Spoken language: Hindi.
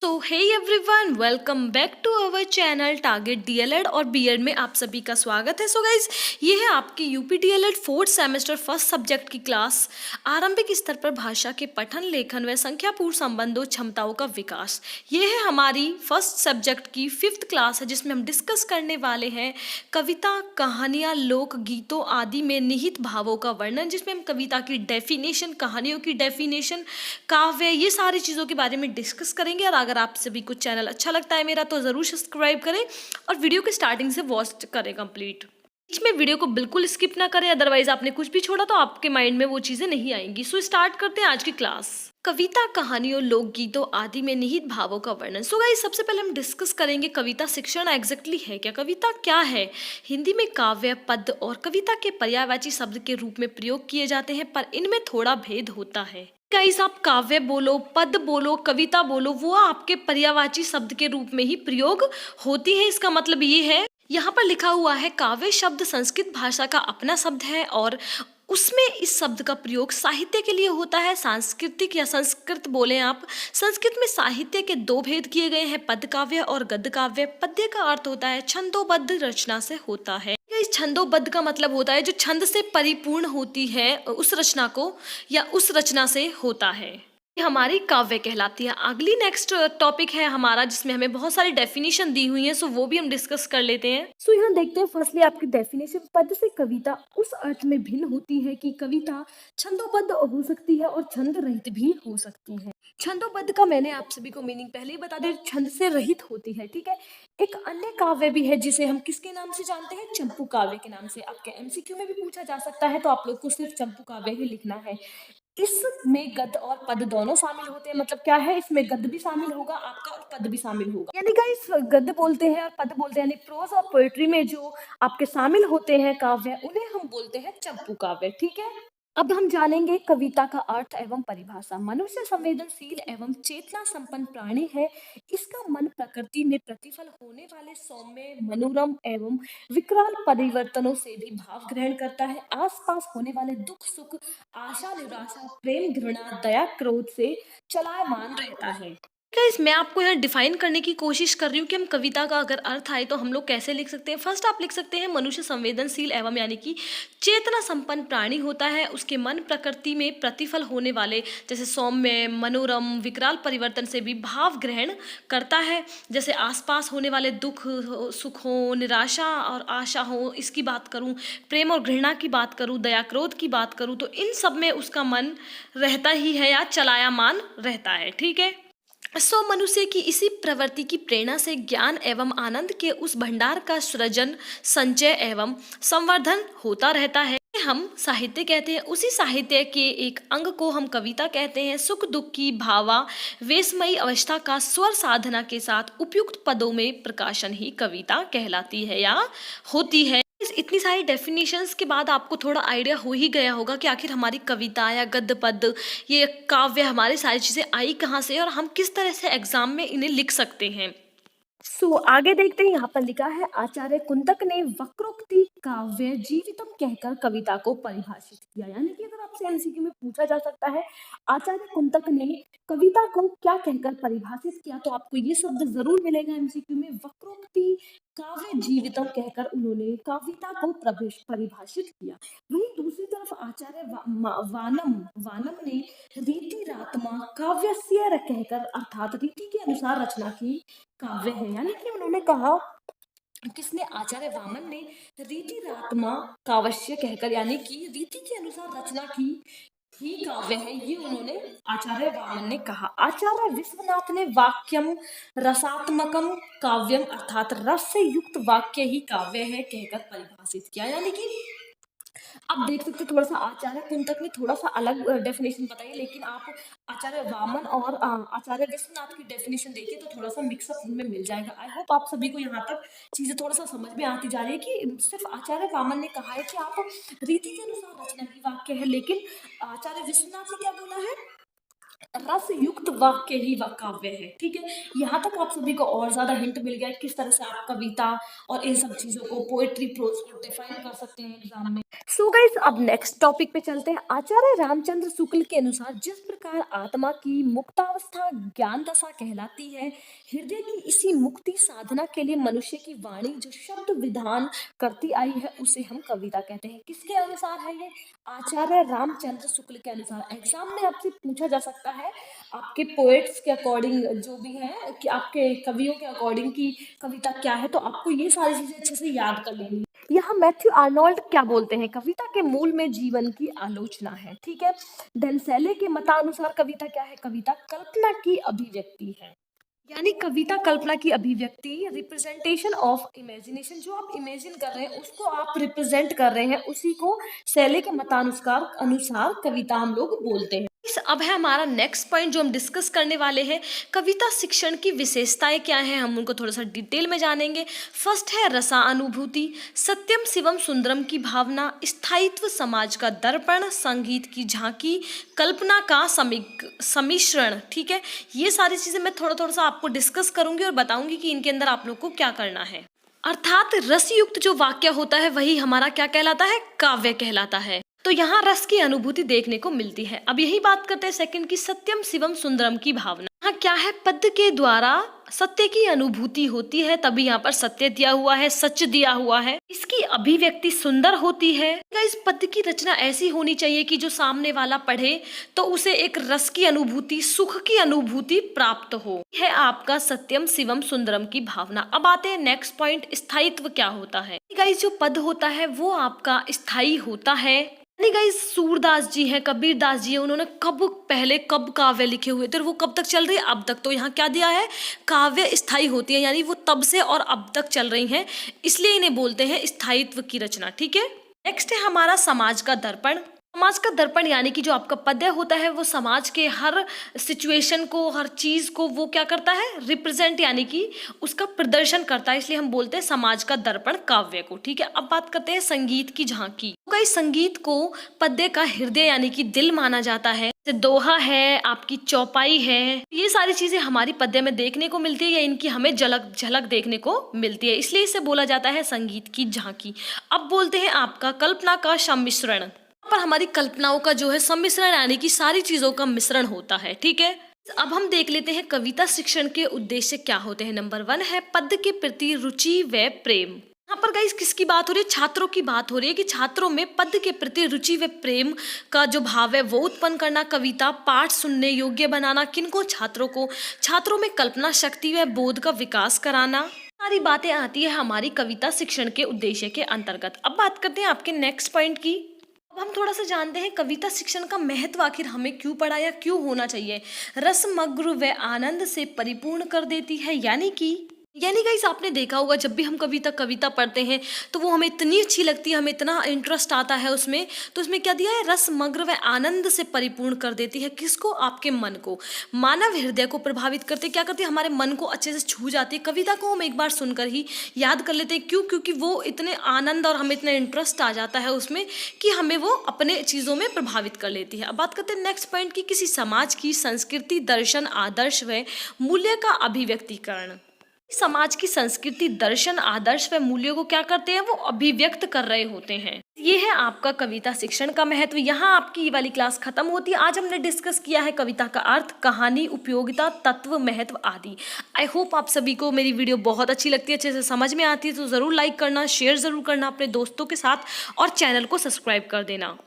तो hey everyone, welcome back to our channel target DElEd और बीएड में आप सभी का स्वागत है। सो गाइज, ये है आपकी UP DElEd fourth semester first subject की क्लास, आरंभिक स्तर पर भाषा के पठन लेखन व संख्यापूर्ण संबंधों क्षमताओं का विकास। ये है हमारी फर्स्ट सब्जेक्ट की फिफ्थ क्लास है, जिसमें हम डिस्कस करने वाले हैं कविता, कहानियाँ, लोक गीतों आदि में निहित भावों का वर्णन, जिसमें हम कविता की डेफिनेशन, कहानियों की डेफिनेशन, काव्य, ये सारी चीज़ों के बारे में डिस्कस करेंगे। और अगर आप सभी को चैनल अच्छा लगता है मेरा तो ज़रूर सब्सक्राइब करें और वीडियो के स्टार्टिंग से वॉच करें कंप्लीट। बीच में वीडियो को बिल्कुल स्किप ना करें, अदरवाइज आपने कुछ भी छोड़ा तो आपके माइंड में वो चीज़ें नहीं आएंगी। सो स्टार्ट करते हैं आज की क्लास। कविता, कहानियों, लोकगीतों आदि में निहित भावों का वर्णन। सो गाइस, सबसे पहले हम डिस्कस करेंगे कविता शिक्षण एग्जैक्टली है क्या, कविता क्या है। हिंदी में काव्य, पद्य और कविता के पर्यायवाची शब्द के रूप में प्रयोग किए जाते हैं, पर इनमें थोड़ा भेद होता है। गाइस, आप काव्य बोलो, पद बोलो, कविता बोलो, वो आपके पर्यायवाची शब्द के रूप में ही प्रयोग होती है। इसका मतलब ये है, यहाँ पर लिखा हुआ है काव्य शब्द संस्कृत भाषा का अपना शब्द है और उसमें इस शब्द का प्रयोग साहित्य के लिए होता है। सांस्कृतिक या संस्कृत बोले आप, संस्कृत में साहित्य के दो भेद किए गए हैं, पद्य काव्य और गद्य काव्य। पद्य का अर्थ होता है छंदोबद्ध रचना से होता है। इस छंदोबद्ध का मतलब होता है जो छंद से परिपूर्ण होती है, उस रचना को या उस रचना से होता है, ये हमारी काव्य कहलाती है। अगली नेक्स्ट टॉपिक है हमारा, जिसमें हमें बहुत सारी डेफिनेशन दी हुई है, सो वो भी हम डिस्कस कर लेते हैं। सो यहाँ देखते हैं फर्स्टली आपकी डेफिनेशन, पद से कविता उस अर्थ में भिन्न होती है कि कविता छंदोबद्ध हो सकती है और छंद रहित भी हो सकती है। छंदोबद्ध का मैंने आप सभी को मीनिंग पहले ही बता दिया, छंद से रहित होती है, ठीक है। एक अन्य काव्य भी है जिसे हम किसके नाम से जानते हैं, चंपू काव्य के नाम से। आपके एमसीक्यू में भी पूछा जा सकता है, तो आप लोग को सिर्फ चंपू काव्य ही लिखना है। इसमें गद्य और पद दोनों शामिल होते हैं। मतलब क्या है, इसमें गद्य भी शामिल होगा आपका और पद भी शामिल होगा। यानी गाइस, गद्य बोलते हैं और पद बोलते हैं, यानी प्रोज और पोएट्री में जो आपके शामिल होते हैं काव्य, उन्हें हम बोलते हैं चंपू काव्य, ठीक है। अब हम जानेंगे कविता का अर्थ एवं परिभाषा। मनुष्य संवेदनशील एवं चेतना संपन्न प्राणी है। इसका मन प्रकृति में प्रतिफल होने वाले सौम्य, मनोरम एवं विकराल परिवर्तनों से भी भाव ग्रहण करता है। आसपास होने वाले दुख सुख, आशा निराशा, प्रेम घृणा, दया क्रोध से चलायमान रहता है। गाइस, मैं आपको यहाँ डिफाइन करने की कोशिश कर रही हूँ कि हम कविता का अगर अर्थ आए तो हम लोग कैसे लिख सकते हैं। फर्स्ट आप लिख सकते हैं, मनुष्य संवेदनशील एवं यानी कि चेतना संपन्न प्राणी होता है। उसके मन प्रकृति में प्रतिफल होने वाले जैसे सौम्य, मनोरम, विकराल परिवर्तन से भी भाव ग्रहण करता है। जैसे आसपास होने वाले दुख सुख हो, निराशा और आशा हो, इसकी बात करूँ, प्रेम और घृणा की बात करूँ, दया क्रोध की बात करूँ, तो इन सब में उसका मन रहता ही है या चलायमान रहता है, ठीक है। मनुष्य की इसी प्रवृत्ति की प्रेरणा से ज्ञान एवं आनंद के उस भंडार का सृजन, संचय एवं संवर्धन होता रहता है। हम साहित्य कहते हैं, उसी साहित्य के एक अंग को हम कविता कहते हैं। सुख दुख की भावावेशमयी अवस्था का स्वर साधना के साथ उपयुक्त पदों में प्रकाशन ही कविता कहलाती है या होती है। इतनी सारी डेफिनेशंस के बाद आपको थोड़ा आइडिया हो ही गया होगा कि आखिर हमारी कविता या गद्य पद्य, ये काव्य, हमारी सारी चीज़ें आई कहाँ से और हम किस तरह से एग्जाम में इन्हें लिख सकते हैं। आगे देखते हैं, यहाँ पर लिखा है, आचार्य कुंतक ने वक्रोक्ति काव्य जीवितम कहकर कविता को परिभाषित किया। यानी कि अगर आपसे एमसीक्यू में पूछा जा सकता है आचार्य कुंतक ने कविता को क्या कहकर परिभाषित किया, तो आपको ये शब्द जरूर मिलेगा एमसीक्यू में, वक्रोक्ति काव्य जीवितम कहकर उन्होंने कविता को परिभाषित किया। वहीं दूसरी तरफ आचार्य वानम वानम ने रीतिरात्मा काव्यस्य कहकर, अर्थात रीति के अनुसार रचना की काव्य है। यानी कि उन्होंने कहा, किसने, आचार्य वामन ने रीतिरात्मा काव्य कहकर, यानी कि रीति के अनुसार रचना की ही काव्य है, ये उन्होंने आचार्य वामन ने कहा। आचार्य विश्वनाथ ने वाक्यम रसात्मकम काव्यम, अर्थात रस से युक्त वाक्य ही काव्य है कहकर परिभाषित किया। यानी कि आप देख सकते हैं, थोड़ा सा आचार्य कुंतक ने थोड़ा सा अलग डेफिनेशन बताई, लेकिन आप आचार्य वामन और आचार्य विश्वनाथ की डेफिनेशन देखिए तो थोड़ा सा मिक्सअप उनमें मिल जाएगा। आई होप आप सभी को यहाँ तक चीजें थोड़ा सा समझ में आती जा रही है कि सिर्फ आचार्य वामन ने कहा है कि आप रीति के अनुसार रचना की वाक्य है, लेकिन आचार्य विश्वनाथ ने क्या बोला है, रस युक्त वाक्य ही वह काव्य है। ठीक है, यहाँ तक आप सभी को और ज्यादा हिंट मिल गया है किस तरह से आप कविता और इन सब चीजों को, पोएट्री, प्रोज को डिफाइन कर सकते हैं एग्जाम में। सो गाइस, अब नेक्स्ट टॉपिक पे चलते हैं। आचार्य रामचंद्र शुक्ल के अनुसार जिस प्रकार आत्मा की मुक्तावस्था ज्ञान दशा कहलाती है, हृदय की इसी मुक्ति साधना के लिए मनुष्य की वाणी जो शब्द विधान करती आई है उसे हम कविता कहते हैं। किसके अनुसार है ये? आचार्य रामचंद्र शुक्ल के अनुसार। एग्जाम में आपसे पूछा जा सकता है आपके पोएट्स के अकॉर्डिंग जो भी है कि आपके कवियों के अकॉर्डिंग की कविता क्या है, तो आपको ये सारी चीजें अच्छे से याद कर लेनी। यहाँ मैथ्यू आर्नोल्ड क्या बोलते हैं? कविता के मूल में जीवन की आलोचना है। ठीक है, डेनसेले के मतानुसार कविता क्या है? कविता कल्पना की अभिव्यक्ति है। यानी कविता कल्पना की अभिव्यक्ति, रिप्रेजेंटेशन ऑफ इमेजिनेशन, जो आप इमेजिन कर रहे हैं उसको आप रिप्रेजेंट कर रहे हैं, उसी को शैली के मतानुसार अनुसार कविता हम लोग बोलते हैं। अब है हमारा नेक्स्ट पॉइंट जो हम डिस्कस करने वाले हैं, कविता शिक्षण की विशेषताएं क्या हैं, हम उनको थोड़ा सा डिटेल में जानेंगे। फर्स्ट है रसानुभूति, सत्यम शिवम सुंदरम की भावना, स्थायित्व, समाज का दर्पण, संगीत की झांकी, कल्पना का सम्मिश्रण। ठीक है, ये सारी चीजें मैं थोड़ा थोड़ा सा आपको डिस्कस करूंगी और बताऊंगी कि इनके अंदर आप लोग को क्या करना है। अर्थात रसयुक्त जो वाक्य होता है वही हमारा क्या कहलाता है? काव्य कहलाता है। तो यहाँ रस की अनुभूति देखने को मिलती है। अब यही बात करते हैं सेकंड की, सत्यम शिवम सुंदरम की भावना। यहाँ क्या है? पद्य के द्वारा सत्य की अनुभूति होती है, तभी यहाँ पर सत्य दिया हुआ है, सच दिया हुआ है। इसकी अभिव्यक्ति सुंदर होती है। इस पद्य की रचना ऐसी होनी चाहिए कि जो सामने वाला पढ़े तो उसे एक रस की अनुभूति, सुख की अनुभूति प्राप्त हो। है आपका सत्यम शिवम सुंदरम की भावना। अब आते हैं नेक्स्ट पॉइंट, स्थायित्व क्या होता है? गाइस, जो पद होता है वो आपका स्थायी होता है। यानी गाइस, सूरदास जी हैं, कबीर दास जी हैं, उन्होंने कब काव्य लिखे हुए थे और वो कब तक चल रही है? अब तक। तो यहाँ क्या दिया है? काव्य स्थायी होती है, यानी वो तब से और अब तक चल रही हैं, इसलिए इन्हें बोलते हैं स्थायित्व की रचना। ठीक है, नेक्स्ट है हमारा समाज का दर्पण। समाज का दर्पण यानी कि जो आपका पद्य होता है वो समाज के हर सिचुएशन को, हर चीज को वो क्या करता है? रिप्रेजेंट, यानी कि उसका प्रदर्शन करता है, इसलिए हम बोलते हैं समाज का दर्पण काव्य को। ठीक है, अब बात करते हैं संगीत की झांकी। तो कई संगीत को पद्य का हृदय यानी कि दिल माना जाता है। दोहा है, आपकी चौपाई है, ये सारी चीजें हमारी पद्य में देखने को मिलती है या इनकी हमें झलक देखने को मिलती है, इसलिए इसे बोला जाता है संगीत की झांकी। अब बोलते हैं आपका कल्पना का सम्मिश्रण। पर हमारी कल्पनाओं का जो है सम्मिश्रण, यानी कि सारी चीजों का मिश्रण होता है। ठीक है, अब हम देख लेते हैं कविता शिक्षण के उद्देश्य क्या होते हैं। नंबर 1 है पद्य के प्रति रुचि व प्रेम। यहाँ पर गाइस किसकी बात हो रही है? छात्रों की बात हो रही है कि छात्रों में पद्य के प्रति रुचि व प्रेम का जो भाव है वो उत्पन्न करना, कविता पाठ सुनने योग्य बनाना, किनको? छात्रों को। छात्रों में कल्पना शक्ति व बोध का विकास कराना, सारी बातें आती है हमारी कविता शिक्षण के उद्देश्य के अंतर्गत। अब बात करते हैं आपके नेक्स्ट पॉइंट की। अब हम थोड़ा सा जानते हैं कविता शिक्षण का महत्व आखिर हमें क्यों पढ़ा या क्यों होना चाहिए। रसमग्न व आनंद से परिपूर्ण कर देती है, यानी गाइस आपने देखा होगा जब भी हम कविता पढ़ते हैं तो वो हमें इतनी अच्छी लगती है, हमें इतना इंटरेस्ट आता है उसमें, तो उसमें क्या दिया है? रसमग्न व आनंद से परिपूर्ण कर देती है। किसको? आपके मन को, मानव हृदय को प्रभावित करते। क्या करती है? हमारे मन को अच्छे से छू जाती है। कविता को हम एक बार सुनकर ही याद कर लेते हैं। क्यों? क्योंकि वो इतने आनंद और हमें इतना इंटरेस्ट आ जाता है उसमें कि हमें वो अपने चीज़ों में प्रभावित कर लेती है। अब बात करते हैं नेक्स्ट पॉइंट की, किसी समाज की संस्कृति, दर्शन, आदर्श व मूल्य का अभिव्यक्तिकरण। समाज की संस्कृति, दर्शन, आदर्श व मूल्यों को क्या करते हैं? वो अभिव्यक्त कर रहे होते हैं। ये है आपका कविता शिक्षण का महत्व। यहाँ आपकी ये वाली क्लास खत्म होती है। आज हमने डिस्कस किया है कविता का अर्थ, कहानी, उपयोगिता, तत्व, महत्व आदि। आई होप आप सभी को मेरी वीडियो बहुत अच्छी लगती है, अच्छे से समझ में आती है, तो जरूर लाइक करना, शेयर जरूर करना अपने दोस्तों के साथ और चैनल को सब्सक्राइब कर देना।